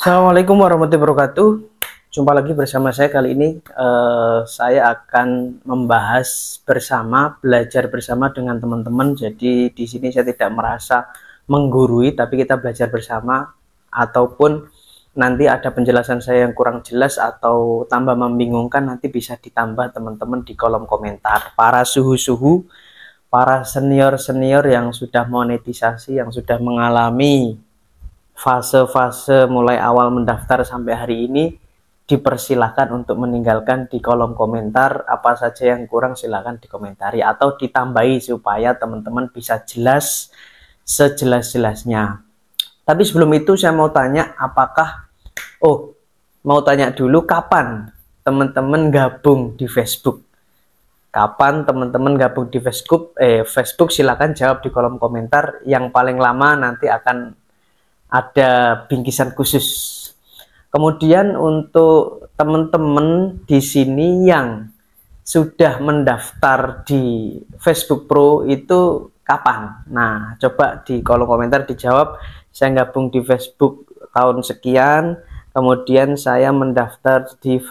Assalamualaikum warahmatullahi wabarakatuh. Jumpa lagi bersama saya. Kali ini saya akan membahas belajar bersama dengan teman-teman. Jadi di sini saya tidak merasa menggurui, tapi kita belajar bersama. Ataupun nanti ada penjelasan saya yang kurang jelas atau tambah membingungkan, nanti bisa ditambah teman-teman di kolom komentar. Para suhu-suhu, para senior-senior yang sudah monetisasi, yang sudah mengalami fase-fase mulai awal mendaftar sampai hari ini, dipersilahkan untuk meninggalkan di kolom komentar. Apa saja yang kurang silahkan dikomentari atau ditambahi supaya teman-teman bisa jelas sejelas-jelasnya. Tapi sebelum itu saya mau tanya, mau tanya dulu, kapan teman-teman gabung di Facebook? Kapan teman-teman gabung di Facebook? Silahkan jawab di kolom komentar. Yang paling lama nanti akan ada bingkisan khusus. Kemudian untuk teman-teman di sini yang sudah mendaftar di Facebook Pro itu kapan? Nah, coba di kolom komentar dijawab. Saya gabung di Facebook tahun sekian, kemudian saya mendaftar di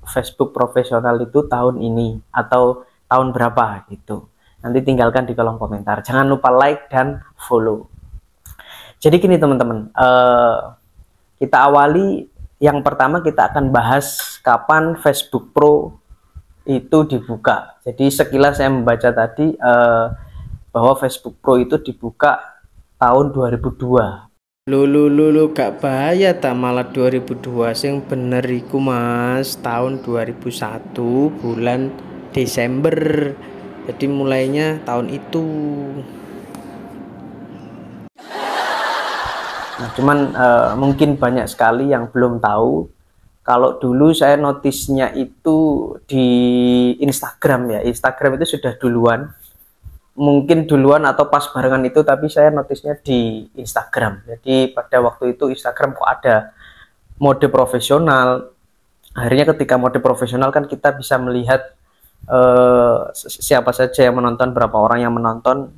Facebook profesional itu tahun ini atau tahun berapa gitu. Nanti tinggalkan di kolom komentar. Jangan lupa like dan follow. Jadi gini teman-teman, kita awali yang pertama, kita akan bahas kapan Facebook Pro itu dibuka. Jadi sekilas saya membaca tadi bahwa Facebook Pro itu dibuka tahun 2002. Lulu gak bahaya tak malah 2002, sing bener iku Mas, tahun 2001 bulan Desember. Jadi mulainya tahun itu. Nah, cuman mungkin banyak sekali yang belum tahu kalau dulu saya notisnya itu di Instagram ya. Instagram itu sudah duluan, mungkin duluan atau pas barengan itu, tapi saya notisnya di Instagram. Jadi pada waktu itu Instagram kok ada mode profesional. Akhirnya ketika mode profesional kan kita bisa melihat siapa saja yang menonton, berapa orang yang menonton,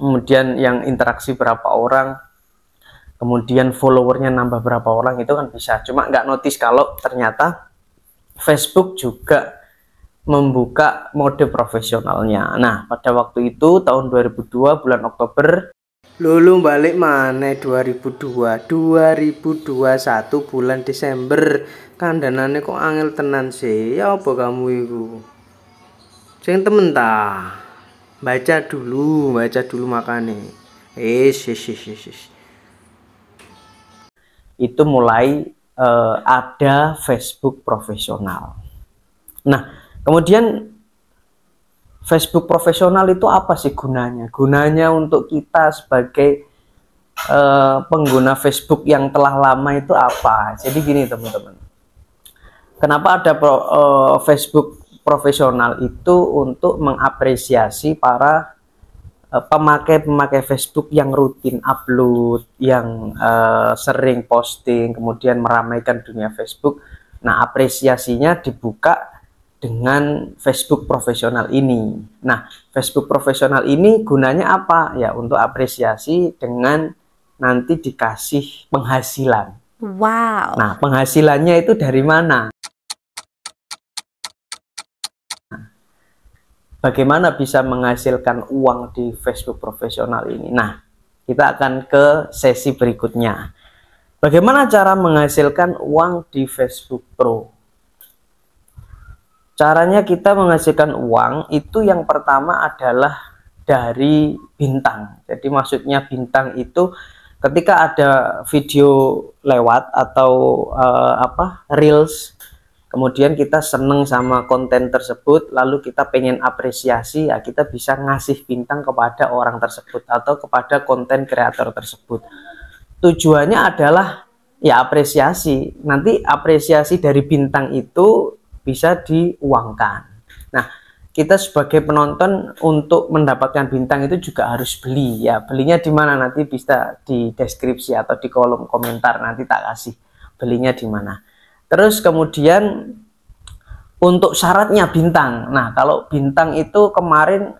kemudian yang interaksi berapa orang, kemudian followernya nambah berapa orang, itu kan bisa. Cuma nggak notice kalau ternyata Facebook juga membuka mode profesionalnya. Nah, pada waktu itu tahun 2002 bulan Oktober. Lulu balik mana 2002, 2021 bulan Desember. Kandanane kok angel tenan sih. Ya apa kamu itu? Sing temen ta? Baca dulu makane. Itu mulai ada Facebook profesional. Nah, kemudian Facebook profesional itu apa sih gunanya? Gunanya untuk kita sebagai pengguna Facebook yang telah lama itu apa? Jadi gini teman-teman, kenapa ada Facebook profesional itu? Untuk mengapresiasi para pemakai Facebook yang rutin upload, yang sering posting, kemudian meramaikan dunia Facebook. Nah, apresiasinya dibuka dengan Facebook profesional ini. Nah, Facebook profesional ini gunanya apa? Ya, untuk apresiasi dengan nanti dikasih penghasilan. Wow. Nah, penghasilannya itu dari mana? Bagaimana bisa menghasilkan uang di Facebook profesional ini? Nah, kita akan ke sesi berikutnya. Bagaimana cara menghasilkan uang di Facebook Pro? Caranya kita menghasilkan uang itu yang pertama adalah dari bintang. Jadi maksudnya bintang itu ketika ada video lewat atau Reels, kemudian kita seneng sama konten tersebut, lalu kita pengen apresiasi, ya kita bisa ngasih bintang kepada orang tersebut atau kepada konten kreator tersebut. Tujuannya adalah ya apresiasi. Nanti apresiasi dari bintang itu bisa diuangkan. Nah, kita sebagai penonton untuk mendapatkan bintang itu juga harus beli. Ya, belinya di mana nanti bisa di deskripsi atau di kolom komentar, nanti tak kasih belinya di mana. Terus kemudian untuk syaratnya bintang. Nah, kalau bintang itu kemarin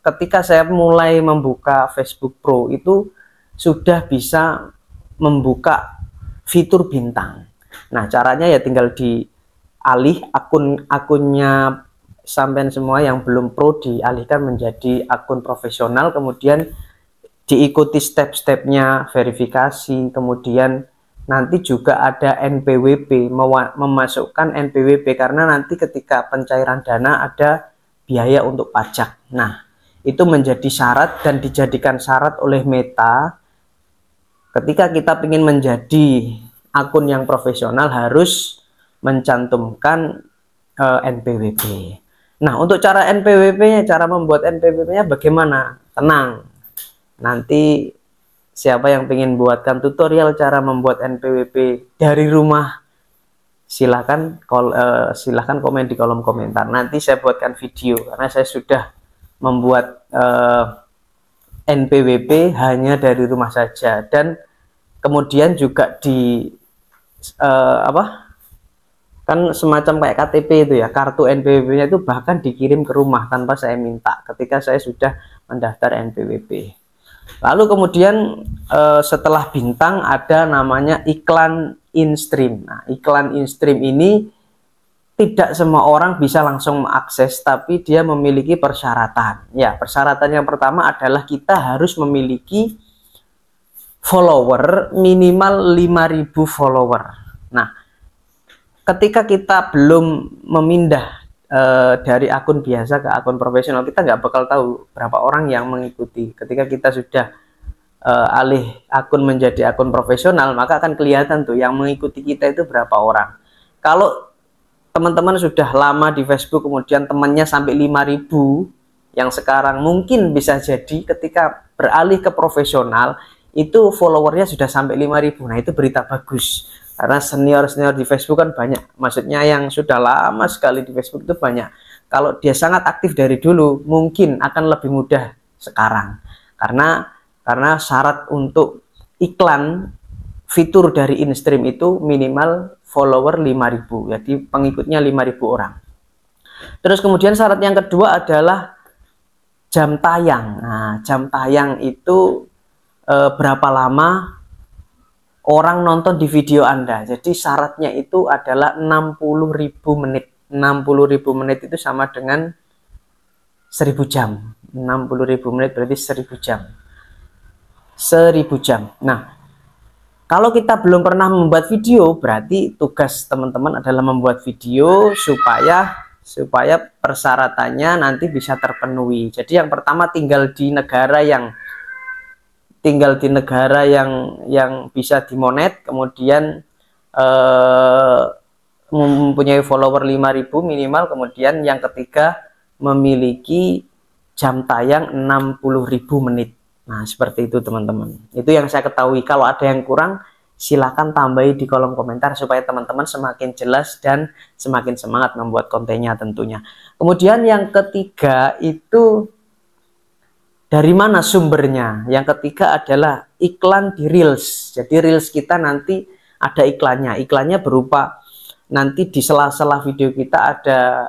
ketika saya mulai membuka Facebook Pro itu sudah bisa membuka fitur bintang. Nah, caranya ya tinggal dialih akunnya sampean semua yang belum pro dialihkan menjadi akun profesional, kemudian diikuti step-stepnya verifikasi, kemudian nanti juga ada NPWP, memasukkan NPWP karena nanti ketika pencairan dana ada biaya untuk pajak. Nah, itu menjadi syarat dan dijadikan syarat oleh Meta ketika kita ingin menjadi akun yang profesional harus mencantumkan NPWP. Nah, untuk cara NPWP-nya, cara membuat NPWP-nya bagaimana? Tenang, nanti siapa yang ingin buatkan tutorial cara membuat NPWP dari rumah, silahkan komen di kolom komentar. Nanti saya buatkan video karena saya sudah membuat NPWP hanya dari rumah saja, dan kemudian juga di kan semacam kayak KTP itu ya, kartu NPWP-nya itu bahkan dikirim ke rumah tanpa saya minta ketika saya sudah mendaftar NPWP. Lalu kemudian setelah bintang ada namanya iklan in-stream. Nah, iklan in-stream ini tidak semua orang bisa langsung mengakses, tapi dia memiliki persyaratan. Ya, persyaratan yang pertama adalah kita harus memiliki follower minimal 5.000 follower. Nah, ketika kita belum memindah dari akun biasa ke akun profesional, kita nggak bakal tahu berapa orang yang mengikuti. Ketika kita sudah alih akun menjadi akun profesional, maka akan kelihatan tuh yang mengikuti kita itu berapa orang. Kalau teman-teman sudah lama di Facebook, kemudian temannya sampai 5.000, yang sekarang mungkin bisa jadi ketika beralih ke profesional, itu followernya sudah sampai 5.000. Nah, itu berita bagus. Karena senior-senior di Facebook kan banyak, maksudnya yang sudah lama sekali di Facebook itu banyak. Kalau dia sangat aktif dari dulu, mungkin akan lebih mudah sekarang. Karena syarat untuk iklan fitur dari in-stream itu minimal follower 5.000, jadi pengikutnya 5.000 orang. Terus kemudian syarat yang kedua adalah jam tayang. Nah, jam tayang itu berapa lama orang nonton di video Anda. Jadi syaratnya itu adalah 60.000 menit. 60.000 menit itu sama dengan 1.000 jam. 60.000 menit berarti 1.000 jam. 1.000 jam. Nah, kalau kita belum pernah membuat video, berarti tugas teman-teman adalah membuat video supaya persyaratannya nanti bisa terpenuhi. Jadi yang pertama tinggal di negara yang bisa dimonet, kemudian mempunyai follower 5.000 minimal, kemudian yang ketiga memiliki jam tayang 60.000 menit. Nah, seperti itu teman-teman. Itu yang saya ketahui. Kalau ada yang kurang, silahkan tambahi di kolom komentar supaya teman-teman semakin jelas dan semakin semangat membuat kontennya tentunya. Kemudian yang ketiga itu dari mana sumbernya? Yang ketiga adalah iklan di Reels. Jadi Reels kita nanti ada iklannya. Iklannya berupa nanti di sela-sela video kita ada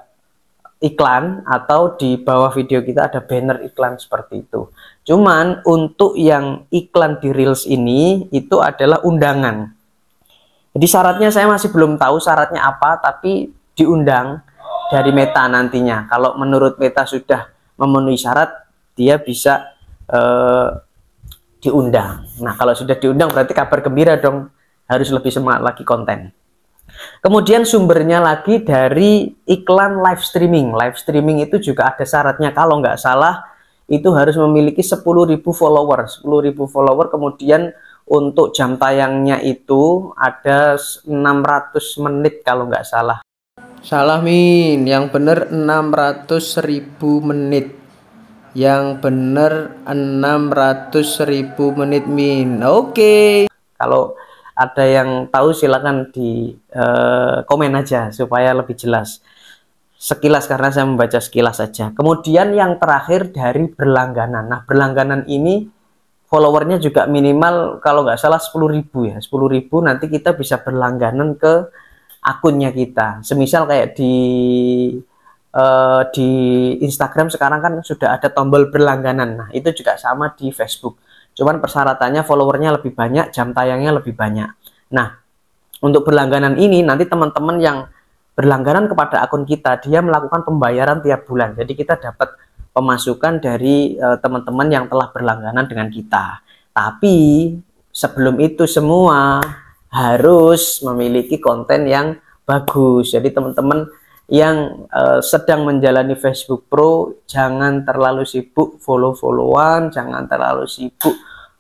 iklan, atau di bawah video kita ada banner iklan seperti itu. Cuman untuk yang iklan di Reels ini itu adalah undangan. Jadi syaratnya saya masih belum tahu syaratnya apa, tapi diundang dari Meta nantinya. Kalau menurut Meta sudah memenuhi syarat, dia bisa diundang. Nah, kalau sudah diundang berarti kabar gembira dong, harus lebih semangat lagi konten. Kemudian sumbernya lagi dari iklan live streaming. Live streaming itu juga ada syaratnya, kalau nggak salah itu harus memiliki 10.000 follower. 10.000 follower, kemudian untuk jam tayangnya itu ada 600 menit kalau nggak salah. Salah Min, yang bener 600.000 menit. Yang bener 600.000 menit Min. Oke. Kalau ada yang tahu silakan di komen aja supaya lebih jelas. Sekilas, karena saya membaca sekilas saja. Kemudian yang terakhir dari berlangganan. Nah, berlangganan ini followernya juga minimal kalau nggak salah 10.000 ya. 10.000 nanti kita bisa berlangganan ke akunnya kita. Semisal kayak di Instagram sekarang kan sudah ada tombol berlangganan. Nah, itu juga sama di Facebook. Cuman persyaratannya followernya lebih banyak, jam tayangnya lebih banyak. Nah, untuk berlangganan ini nanti teman-teman yang berlangganan kepada akun kita, dia melakukan pembayaran tiap bulan. Jadi kita dapat pemasukan dari teman-teman yang telah berlangganan dengan kita. Tapi sebelum itu semua harus memiliki konten yang bagus. Jadi teman-teman yang sedang menjalani Facebook Pro, jangan terlalu sibuk follow-followan, jangan terlalu sibuk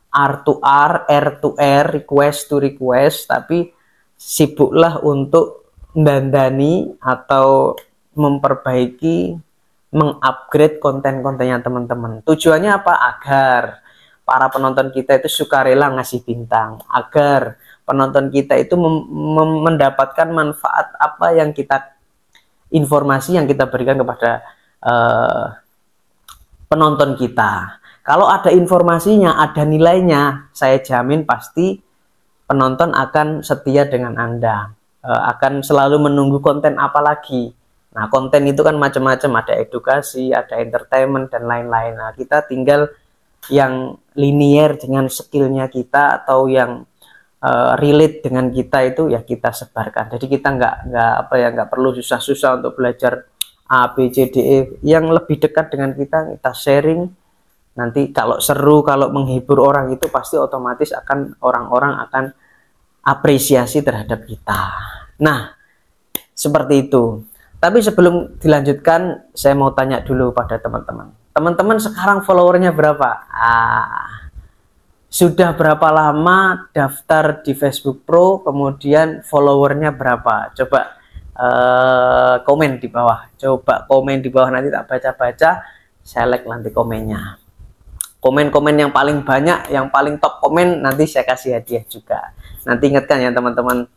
R to R, R to R, request to request, tapi sibuklah untuk mendandani atau memperbaiki, mengupgrade konten-kontennya teman-teman. Tujuannya apa? Agar para penonton kita itu sukarela ngasih bintang, agar penonton kita itu mendapatkan manfaat apa yang kita, informasi yang kita berikan kepada penonton kita. Kalau ada informasinya, ada nilainya, saya jamin pasti penonton akan setia dengan Anda, akan selalu menunggu konten apa lagi. Nah, konten itu kan macam-macam, ada edukasi, ada entertainment, dan lain-lain. Nah, kita tinggal yang linear dengan skillnya kita, atau yang relate dengan kita itu ya kita sebarkan. Jadi kita nggak perlu susah-susah untuk belajar A, B, C, D, E. Yang lebih dekat dengan kita sharing. Nanti kalau seru, kalau menghibur orang, itu pasti otomatis akan orang-orang akan apresiasi terhadap kita. Nah, seperti itu. Tapi sebelum dilanjutkan, saya mau tanya dulu pada teman-teman. Teman-teman sekarang followernya berapa? Sudah berapa lama daftar di Facebook Pro, kemudian followernya berapa? Coba komen di bawah. Coba komen di bawah, nanti tak baca-baca, select nanti komennya. Komen-komen yang paling banyak, yang paling top komen, nanti saya kasih hadiah juga. Nanti ingatkan ya teman-teman.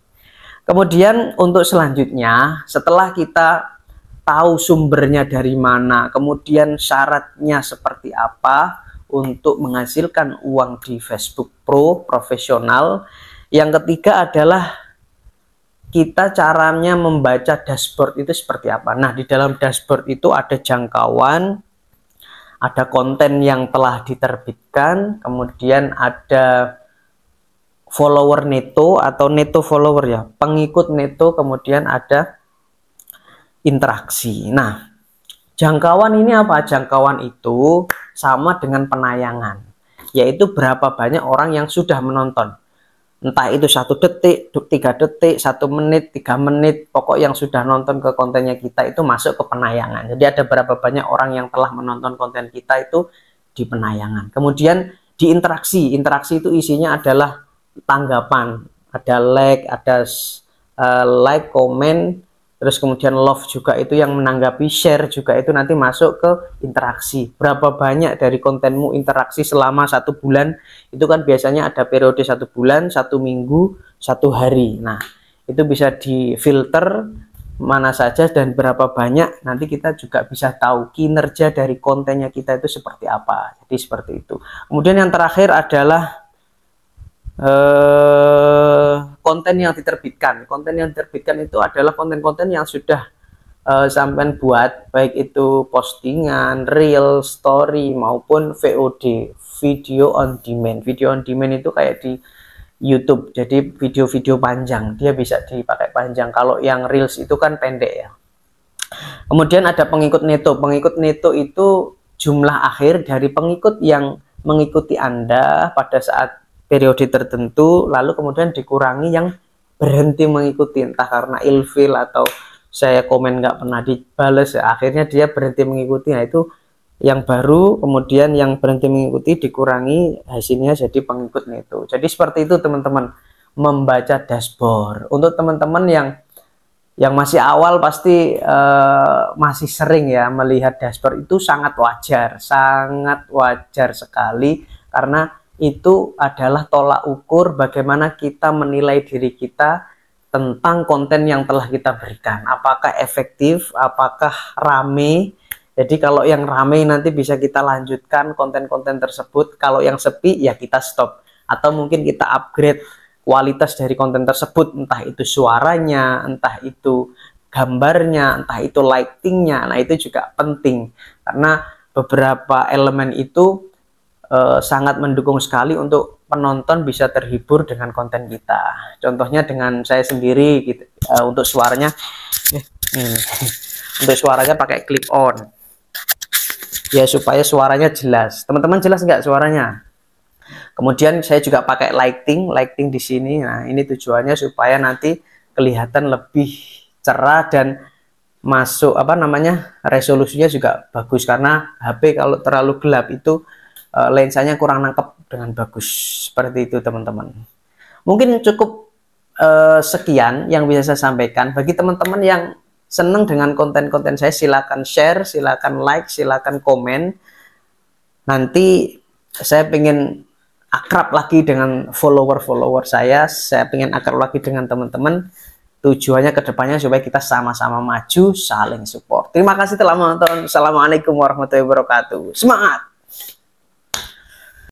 Kemudian untuk selanjutnya, setelah kita tahu sumbernya dari mana, kemudian syaratnya seperti apa untuk menghasilkan uang di Facebook Pro profesional, yang ketiga adalah kita caranya membaca dashboard itu seperti apa. Nah, di dalam dashboard itu ada jangkauan, ada konten yang telah diterbitkan, kemudian ada follower neto atau neto follower ya, pengikut neto, kemudian ada interaksi. Nah, jangkauan ini apa? Jangkauan itu sama dengan penayangan, yaitu berapa banyak orang yang sudah menonton. Entah itu 1 detik, 3 detik, 1 menit, 3 menit, pokok yang sudah nonton ke kontennya kita itu masuk ke penayangan. Jadi ada berapa banyak orang yang telah menonton konten kita itu di penayangan. Kemudian di interaksi, interaksi itu isinya adalah tanggapan, ada like, ada like, komen, terus kemudian love juga itu yang menanggapi, share juga itu nanti masuk ke interaksi. Berapa banyak dari kontenmu interaksi selama 1 bulan, itu kan biasanya ada periode 1 bulan, 1 minggu, 1 hari. Nah, itu bisa difilter mana saja dan berapa banyak, nanti kita juga bisa tahu kinerja dari kontennya kita itu seperti apa. Jadi seperti itu. Kemudian yang terakhir adalah konten yang diterbitkan. Konten yang diterbitkan itu adalah konten-konten yang sudah sampean buat, baik itu postingan, reel, story, maupun VOD, video on demand. Video on demand itu kayak di YouTube, jadi video-video panjang, dia bisa dipakai panjang. Kalau yang reels itu kan pendek ya. Kemudian ada pengikut neto. Pengikut neto itu jumlah akhir dari pengikut yang mengikuti Anda pada saat periode tertentu, lalu kemudian dikurangi yang berhenti mengikuti, entah karena ilfil atau saya komen nggak pernah dibales, ya, akhirnya dia berhenti mengikuti. Nah, itu yang baru, kemudian yang berhenti mengikuti dikurangi, hasilnya jadi pengikut neto. Jadi seperti itu teman-teman, membaca dashboard. Untuk teman-teman yang masih awal pasti masih sering ya melihat dashboard, itu sangat wajar sekali, karena itu adalah tolak ukur bagaimana kita menilai diri kita tentang konten yang telah kita berikan. Apakah efektif, apakah rame. Jadi kalau yang rame nanti bisa kita lanjutkan konten-konten tersebut. Kalau yang sepi ya kita stop. Atau mungkin kita upgrade kualitas dari konten tersebut. Entah itu suaranya, entah itu gambarnya, entah itu lightingnya. Nah, itu juga penting. Karena beberapa elemen itu sangat mendukung sekali untuk penonton bisa terhibur dengan konten kita. Contohnya dengan saya sendiri gitu. Untuk suaranya untuk suaranya pakai clip on ya, supaya suaranya jelas. Teman-teman jelas nggak suaranya? Kemudian saya juga pakai lighting di sini. Nah, ini tujuannya supaya nanti kelihatan lebih cerah dan masuk resolusinya juga bagus, karena HP kalau terlalu gelap itu lensanya kurang nangkep dengan bagus. Seperti itu teman-teman. Mungkin cukup sekian yang bisa saya sampaikan. Bagi teman-teman yang senang dengan konten-konten saya, silakan share, silakan like, silakan komen. Nanti saya pengen akrab lagi dengan follower saya pengen akrab lagi dengan teman-teman. Tujuannya kedepannya supaya kita sama-sama maju, saling support. Terima kasih telah menonton. Assalamualaikum warahmatullahi wabarakatuh. Semangat!